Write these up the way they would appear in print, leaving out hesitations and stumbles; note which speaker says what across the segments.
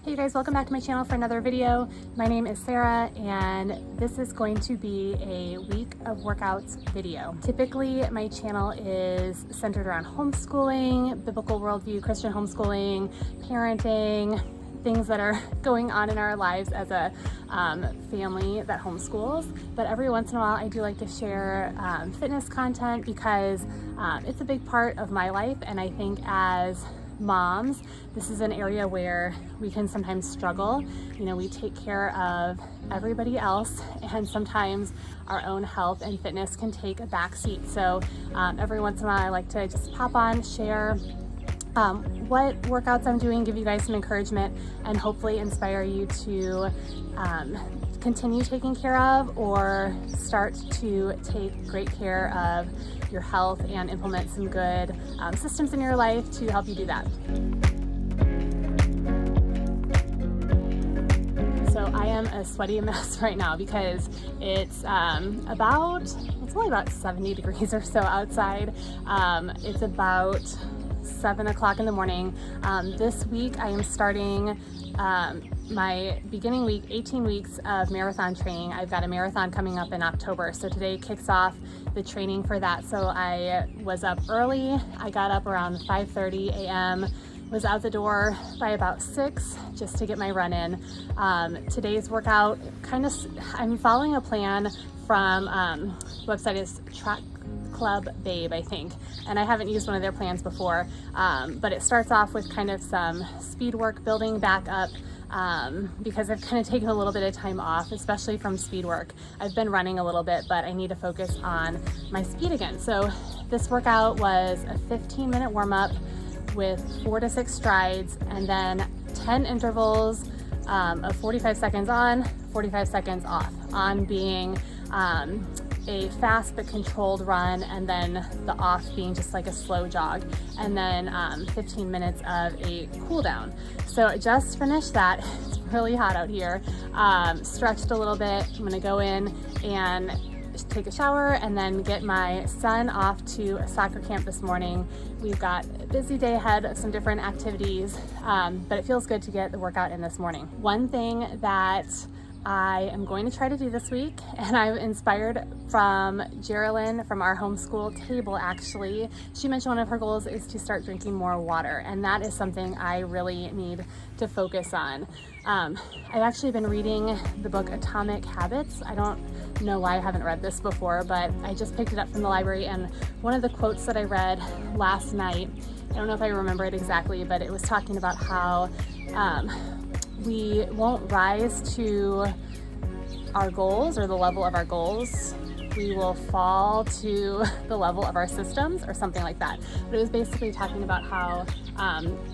Speaker 1: Hey you guys, welcome back to my channel for another video. My name is Sarah and this is going to be a week of workouts video. Typically my channel is centered around homeschooling, biblical worldview, Christian homeschooling, parenting, things that are going on in our lives as a family that homeschools. But every once in a while I do like to share fitness content because it's a big part of my life, and I think as moms, this is an area where we can sometimes struggle. You know, we take care of everybody else, and sometimes our own health and fitness can take a back seat. So every once in a while I like to just pop on, share what workouts I'm doing, give you guys some encouragement, and hopefully inspire you to continue taking care of or start to take great care of your health and implement some good systems in your life to help you do that. So I am a sweaty mess right now because it's only about 70 degrees or so outside. It's about 7 o'clock in the morning. This week I am starting my beginning week, 18 weeks of marathon training. I've got a marathon coming up in October, so today kicks off the training for that. So I was up early. I got up around 5:30 a.m., was out the door by about 6 just to get my run in. Today's workout, I'm following a plan from, the website is Track Club Babe, I think, and I haven't used one of their plans before, but it starts off with kind of some speed work, building back up, because I've kind of taken a little bit of time off, especially from speed work. I've been running a little bit, but I need to focus on my speed again. So this workout was a 15-minute warm-up with 4 to 6 strides, and then 10 intervals of 45 seconds on, 45 seconds off, on being a fast but controlled run, and then the off being just like a slow jog, and then 15 minutes of a cool down. So I just finished that. It's really hot out here. Stretched a little bit. I'm gonna go in and take a shower and then get my son off to a soccer camp this morning. We've got a busy day ahead of some different activities, but it feels good to get the workout in this morning. One thing that I am going to try to do this week, and I'm inspired from Geraldine from our homeschool table actually. She mentioned one of her goals is to start drinking more water, and that is something I really need to focus on. I've actually been reading the book Atomic Habits. I don't know why I haven't read this before, but I just picked it up from the library, and one of the quotes that I read last night, I don't know if I remember it exactly, but it was talking about how we won't rise to our goals or the level of our goals. We will fall to the level of our systems or something like that. But it was basically talking about how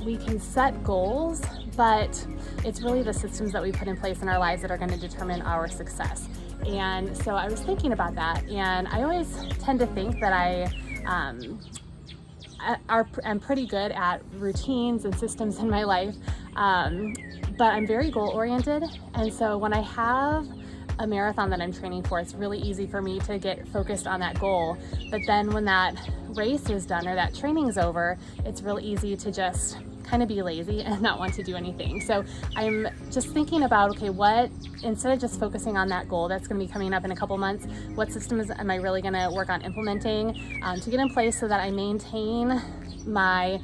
Speaker 1: we can set goals, but it's really the systems that we put in place in our lives that are going to determine our success. And so I was thinking about that, and I always tend to think that I'm pretty good at routines and systems in my life, but I'm very goal oriented, and so when I have a marathon that I'm training for, it's really easy for me to get focused on that goal. But then when that race is done or that training's over, it's really easy to just kind of be lazy and not want to do anything. So I'm just thinking about, okay, instead of just focusing on that goal that's going to be coming up in a couple months, what systems am I really going to work on implementing to get in place so that I maintain my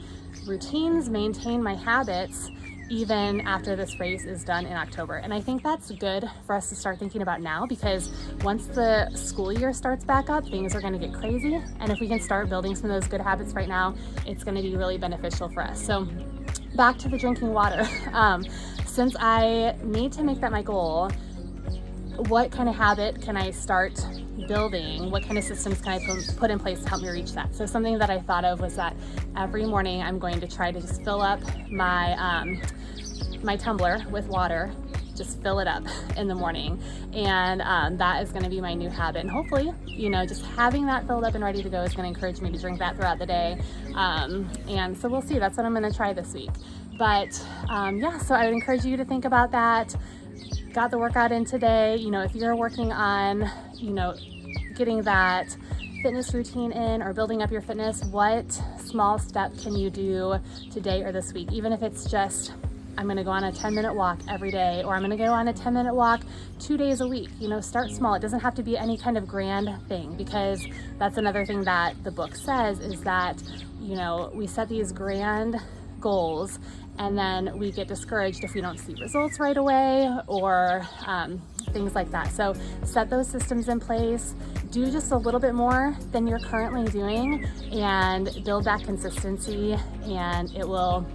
Speaker 1: routines, maintain my habits, even after this race is done in October. And I think that's good for us to start thinking about now, because once the school year starts back up, things are going to get crazy. And if we can start building some of those good habits right now, it's going to be really beneficial for us. So back to the drinking water. Since I need to make that my goal, what kind of habit can I start building? What kind of systems can I put in place to help me reach that? So something that I thought of was that every morning I'm going to try to just fill up my my tumbler with water, just fill it up in the morning, and that is going to be my new habit. And hopefully, you know, just having that filled up and ready to go is going to encourage me to drink that throughout the day. And so we'll see. That's what I'm going to try this week. But yeah, so I would encourage you to think about that. Got the workout in today. You know, if you're working on, you know, getting that fitness routine in or building up your fitness, what small step can you do today or this week? Even if it's just I'm gonna go on a 10-minute walk every day, or I'm gonna go on a 10-minute walk 2 days a week. You know, start small. It doesn't have to be any kind of grand thing, because that's another thing that the book says, is that, you know, we set these grand goals and then we get discouraged if we don't see results right away, or things like that. So set those systems in place, do just a little bit more than you're currently doing, and build that consistency, and it will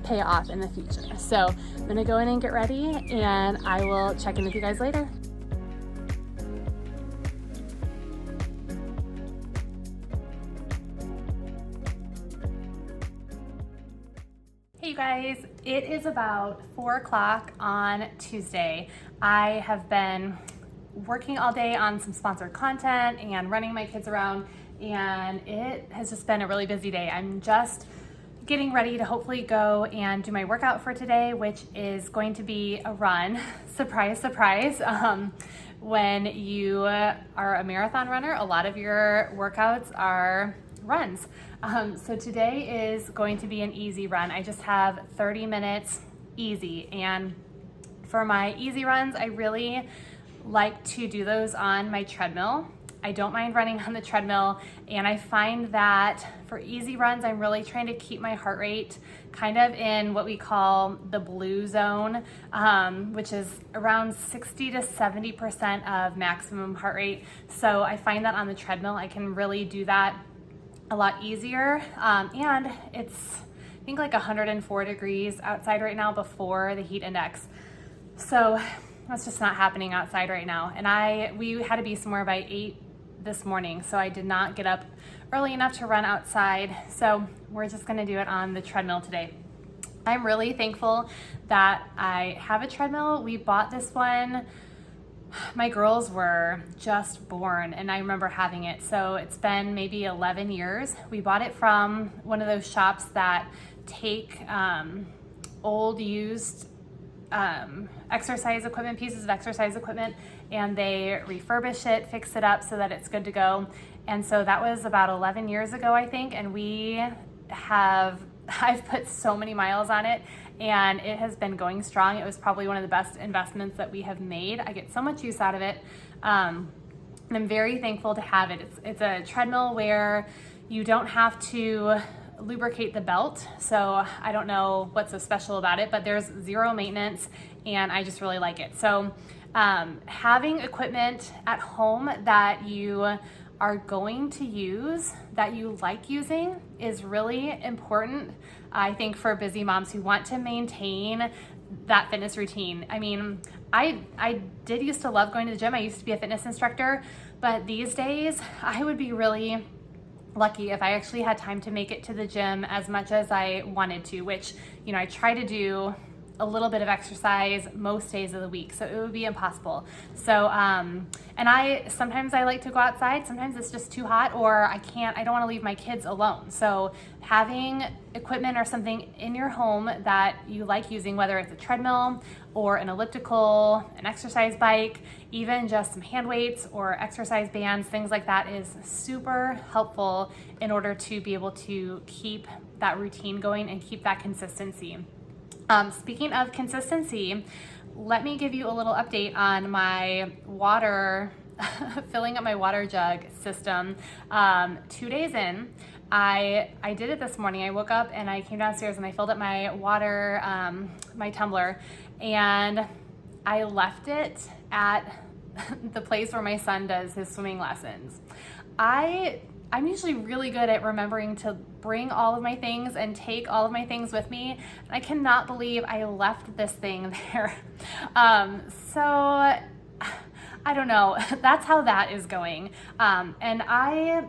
Speaker 1: pay off in the future. So I'm gonna go in and get ready, and I will check in with you guys later. Hey you guys, it is about 4 o'clock on Tuesday. I have been working all day on some sponsored content and running my kids around, and it has just been a really busy day. I'm just getting ready to hopefully go and do my workout for today, which is going to be a run. Surprise, surprise. When you are a marathon runner, a lot of your workouts are runs. So today is going to be an easy run. I just have 30 minutes easy, and for my easy runs, I really like to do those on my treadmill. I don't mind running on the treadmill, and I find that for easy runs, I'm really trying to keep my heart rate kind of in what we call the blue zone, which is around 60 to 70% of maximum heart rate. So I find that on the treadmill, I can really do that a lot easier, and it's I think like 104 degrees outside right now before the heat index, so that's just not happening outside right now. And we had to be somewhere by 8 this morning, so I did not get up early enough to run outside, so we're just gonna do it on the treadmill today. I'm really thankful that I have a treadmill. We bought this one, my girls were just born, and I remember having it. So it's been maybe 11 years. We bought it from one of those shops that take old used exercise equipment, pieces of exercise equipment, and they refurbish it, fix it up so that it's good to go. And so that was about 11 years ago, I think, and I've put so many miles on it, and it has been going strong. It was probably one of the best investments that we have made. I get so much use out of it. And I'm very thankful to have it. It's a treadmill where you don't have to lubricate the belt. So I don't know what's so special about it, but there's zero maintenance, and I just really like it. So having equipment at home that you are going to use, that you like using, is really important, I think, for busy moms who want to maintain that fitness routine. I mean, I did used to love going to the gym. I used to be a fitness instructor, but these days I would be really lucky if I actually had time to make it to the gym as much as I wanted to, which, you know, I try to do a little bit of exercise most days of the week, so it would be impossible. So and sometimes I like to go outside, sometimes it's just too hot, or I don't want to leave my kids alone. So having equipment or something in your home that you like using, whether it's a treadmill or an elliptical, an exercise bike, even just some hand weights or exercise bands, things like that, is super helpful in order to be able to keep that routine going and keep that consistency. Speaking of consistency, let me give you a little update on my water, filling up my water jug system. 2 days in, I did it this morning. I woke up and I came downstairs and I filled up my water, my tumbler, and I left it at the place where my son does his swimming lessons. I'm usually really good at remembering to bring all of my things and take all of my things with me. I cannot believe I left this thing there. So I don't know. That's how that is going. And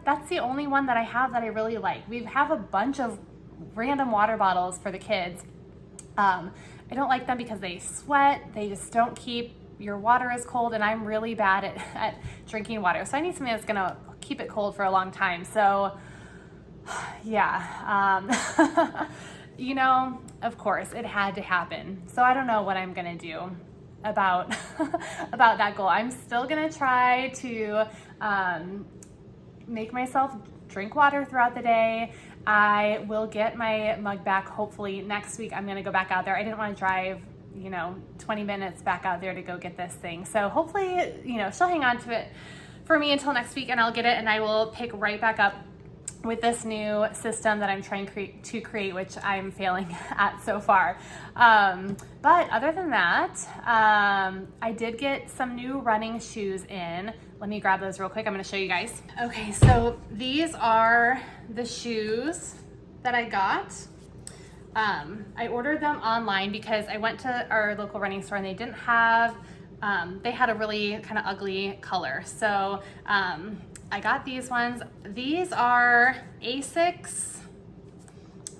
Speaker 1: that's the only one that I have that I really like. We have a bunch of random water bottles for the kids. I don't like them because they sweat. They just don't keep your water as cold, and I'm really bad at drinking water. So I need something that's gonna keep it cold for a long time. So yeah, you know, of course it had to happen. So I don't know what I'm gonna do about about that goal. I'm still gonna try to make myself drink water throughout the day. I will get my mug back hopefully next week. I'm gonna go back out there. I didn't want to drive 20 minutes back out there to go get this thing. So hopefully, she'll hang on to it for me until next week, and I'll get it and I will pick right back up with this new system that I'm trying to create, which I'm failing at so far. But other than that, I did get some new running shoes in. Let me grab those real quick. I'm gonna show you guys. Okay, so these are the shoes that I got. I ordered them online because I went to our local running store and they didn't have, they had a really kind of ugly color. So I got these ones. These are Asics,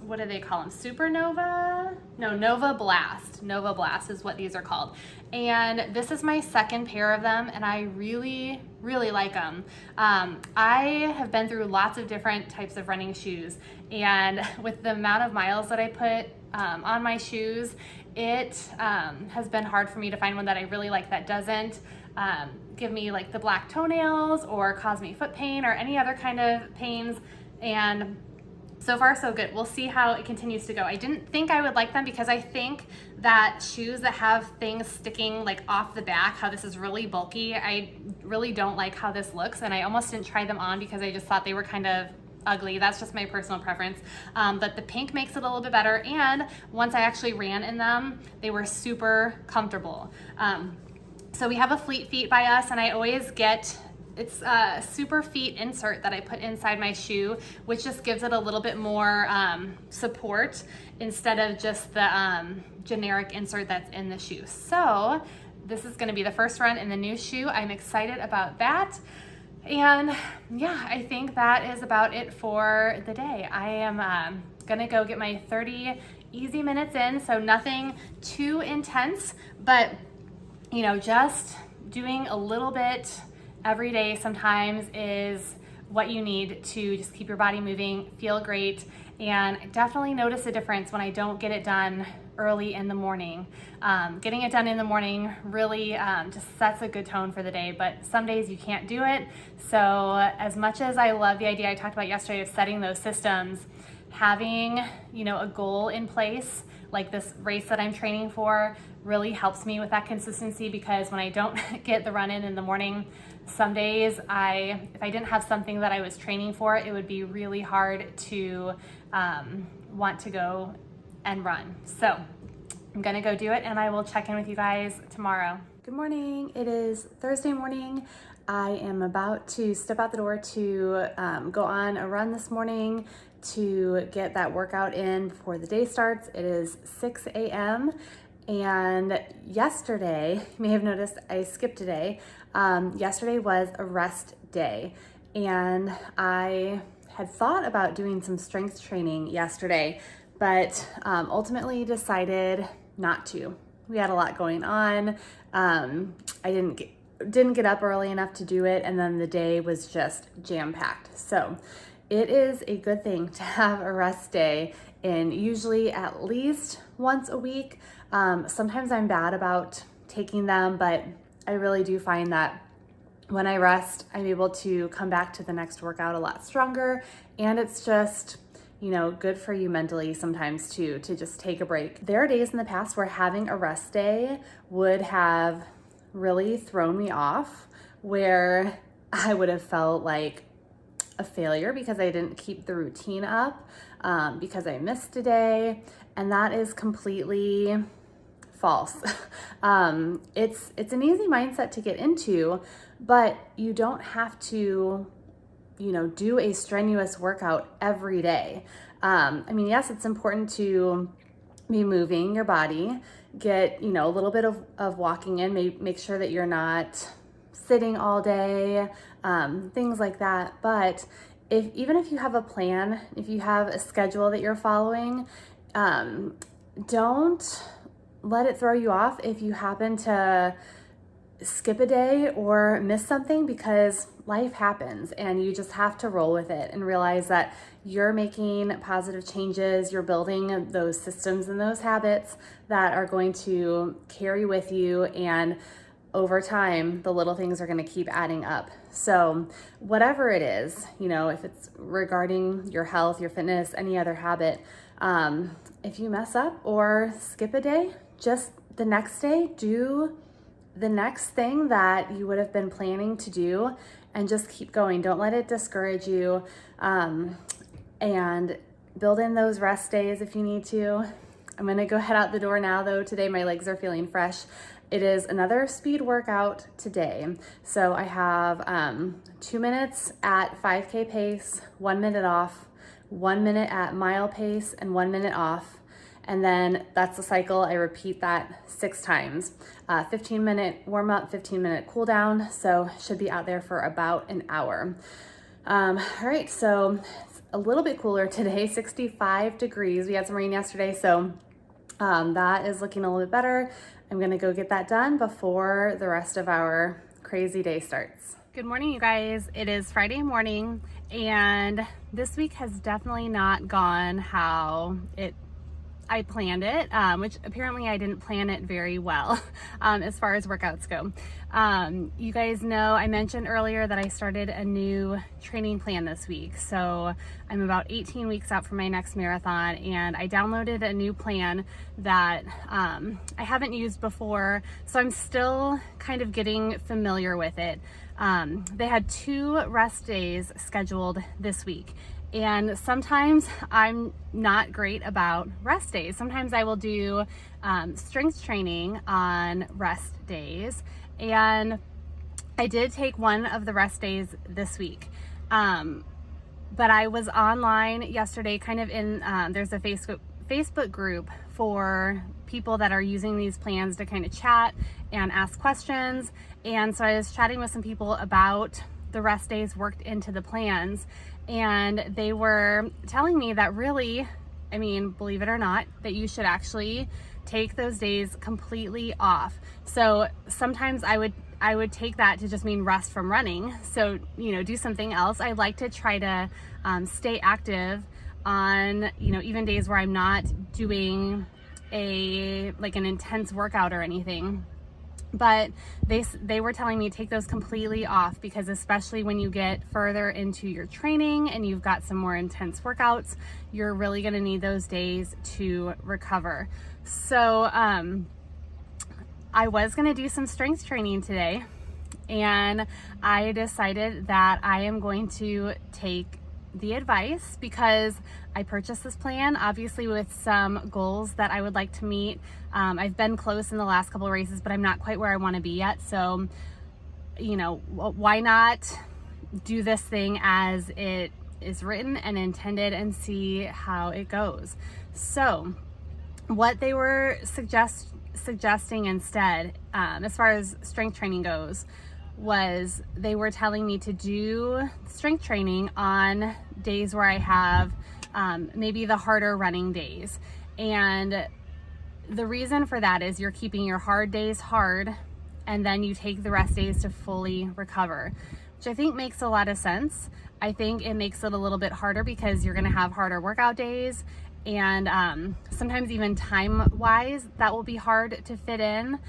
Speaker 1: what do they call them? Supernova? No, Nova Blast. Nova Blast is what these are called. And this is my second pair of them, and I really, really like them. I have been through lots of different types of running shoes, and with the amount of miles that I put on my shoes, it has been hard for me to find one that I really like that doesn't give me like the black toenails or cause me foot pain or any other kind of pains. And so far so good. We'll see how it continues to go. I didn't think I would like them because I think that shoes that have things sticking like off the back, how this is really bulky, I really don't like how this looks, and I almost didn't try them on because I just thought they were kind of ugly. That's just my personal preference. But the pink makes it a little bit better, and once I actually ran in them, they were super comfortable. So we have a Fleet Feet by us, and I always get, it's a super feet insert that I put inside my shoe, which just gives it a little bit more support instead of just the generic insert that's in the shoe. So this is gonna be the first run in the new shoe. I'm excited about that. And yeah, I think that is about it for the day. I am gonna go get my 30 easy minutes in, so nothing too intense, but just doing a little bit every day sometimes is what you need to just keep your body moving, feel great, and I definitely notice a difference when I don't get it done early in the morning. Getting it done in the morning really just sets a good tone for the day, but some days you can't do it. So as much as I love the idea I talked about yesterday of setting those systems, having a goal in place like this race that I'm training for really helps me with that consistency, because when I don't get the run in the morning, some days if I didn't have something that I was training for, it would be really hard to want to go and run. So I'm gonna go do it, and I will check in with you guys tomorrow. Good morning, it is Thursday morning. I am about to step out the door to go on a run this morning to get that workout in before the day starts. It is 6 a.m. and yesterday, you may have noticed I skipped a day. Yesterday was a rest day, and I had thought about doing some strength training yesterday, but ultimately decided not to. We had a lot going on. I didn't get up early enough to do it, and then the day was just jam-packed. So it is a good thing to have a rest day, and usually at least once a week. Sometimes I'm bad about taking them, but I really do find that when I rest, I'm able to come back to the next workout a lot stronger, and it's just good for you mentally sometimes too, to just take a break. There are days in the past where having a rest day would have really thrown me off, where I would have felt like a failure because I didn't keep the routine up, because I missed a day, and that is completely false. It's an easy mindset to get into, but you don't have to do a strenuous workout every day. Yes, it's important to be moving your body, get, a little bit of walking in, make sure that you're not sitting all day, things like that. But even if you have a plan, if you have a schedule that you're following, don't let it throw you off if you happen to skip a day or miss something, because life happens and you just have to roll with it and realize that you're making positive changes. You're building those systems and those habits that are going to carry with you, and over time, the little things are going to keep adding up. So whatever it is, you know, if it's regarding your health, your fitness, any other habit, if you mess up or skip a day, just the next day, do the next thing that you would have been planning to do and just keep going. Don't let it discourage you, and build in those rest days if you need to. I'm gonna go head out the door now though. Today my legs are feeling fresh. It is another speed workout today. So I have 2 minutes at 5K pace, 1 minute off, 1 minute at mile pace, and 1 minute off. And then that's the cycle. I repeat that 6 times. 15-minute warm up, 15-minute cool down. So should be out there for about an hour. All right, so it's a little bit cooler today, 65 degrees. We had some rain yesterday, so that is looking a little bit better. I'm gonna go get that done before the rest of our crazy day starts. Good morning, you guys. It is Friday morning, and this week has definitely not gone how I planned it, which apparently I didn't plan it very well as far as workouts go. You guys know I mentioned earlier that I started a new training plan this week. So I'm about 18 weeks out from my next marathon, and I downloaded a new plan that I haven't used before. So I'm still kind of getting familiar with it. They had 2 rest days scheduled this week. And sometimes I'm not great about rest days. Sometimes I will do strength training on rest days. And I did take one of the rest days this week. But I was online yesterday, kind of in, there's a Facebook group for people that are using these plans to kind of chat and ask questions. And so I was chatting with some people about the rest days worked into the plans. And they were telling me that really, I mean, believe it or not, that you should actually take those days completely off. So sometimes I would take that to just mean rest from running. So, you know, do something else. I like to try to stay active on, you know, even days where I'm not doing an intense workout or anything. But they were telling me take those completely off, because especially when you get further into your training and you've got some more intense workouts, you're really going to need those days to recover. So I was going to do some strength training today, and I decided that I am going to take the advice, because I purchased this plan obviously with some goals that I would like to meet. I've been close in the last couple of races, but I'm not quite where I want to be yet. So, you know, why not do this thing as it is written and intended and see how it goes? So what they were suggesting instead, as far as strength training goes, was they were telling me to do strength training on days where I have maybe the harder running days. And the reason for that is you're keeping your hard days hard, and then you take the rest days to fully recover, which I think makes a lot of sense. I think it makes it a little bit harder because you're going to have harder workout days, and sometimes even time-wise that will be hard to fit in.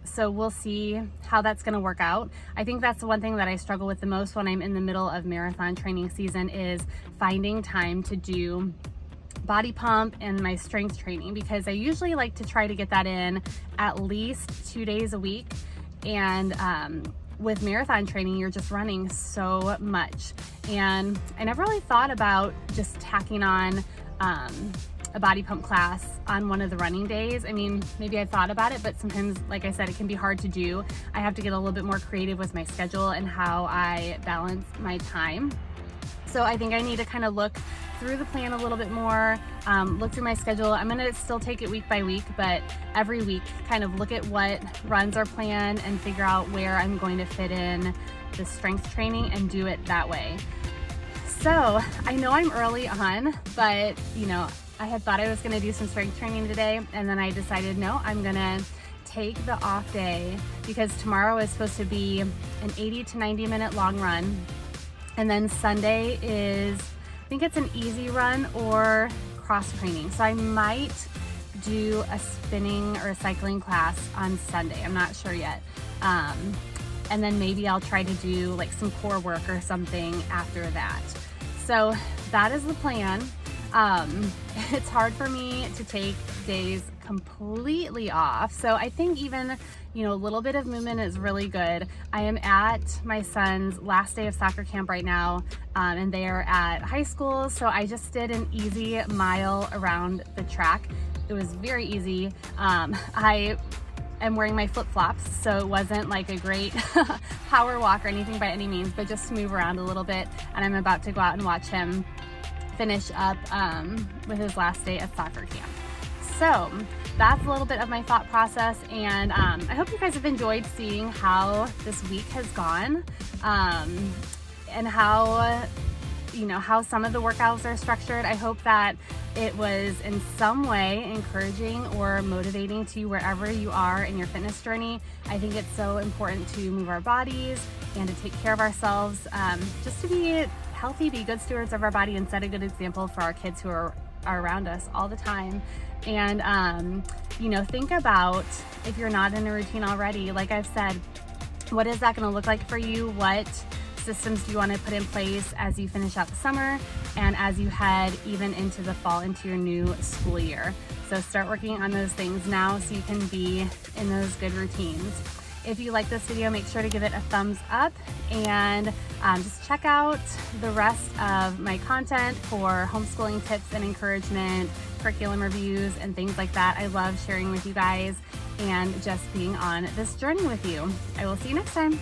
Speaker 1: So we'll see how that's going to work out. I think that's the one thing that I struggle with the most when I'm in the middle of marathon training season, is finding time to do body pump and my strength training, because I usually like to try to get that in at least 2 days a week. And with marathon training, you're just running so much. And I never really thought about just tacking on a body pump class on one of the running days. I mean, maybe I thought about it, but sometimes, like I said, it can be hard to do. I have to get a little bit more creative with my schedule and how I balance my time. So I think I need to kind of look through the plan a little bit more, look through my schedule. I'm gonna still take it week by week, but every week kind of look at what runs are planned and figure out where I'm going to fit in the strength training and do it that way. So I know I'm early on, but you know, I had thought I was gonna do some strength training today, and then I decided, no, I'm gonna take the off day, because tomorrow is supposed to be an 80 to 90 minute long run. And then Sunday is, I think it's an easy run or cross training. So I might do a spinning or a cycling class on Sunday. I'm not sure yet. And then maybe I'll try to do like some core work or something after that. So that is the plan. It's hard for me to take days completely off. So I think even, a little bit of movement is really good. I am at my son's last day of soccer camp right now, and they are at high school. So I just did an easy mile around the track. It was very easy. I am wearing my flip-flops, so it wasn't like a great power walk or anything by any means, but just to move around a little bit. And I'm about to go out and watch him finish up with his last day at soccer camp. So that's a little bit of my thought process, and I hope you guys have enjoyed seeing how this week has gone, and how some of the workouts are structured. I hope that it was in some way encouraging or motivating to you wherever you are in your fitness journey. I think it's so important to move our bodies and to take care of ourselves, just to be healthy, be good stewards of our body, and set a good example for our kids who are around us all the time. And think about, if you're not in a routine already, like I've said, what is that going to look like for you? What systems do you want to put in place as you finish out the summer and as you head even into the fall, into your new school year? So start working on those things now so you can be in those good routines. If you like this video, make sure to give it a thumbs up, and just check out the rest of my content for homeschooling tips and encouragement, curriculum reviews, and things like that. I love sharing with you guys and just being on this journey with you. I will see you next time.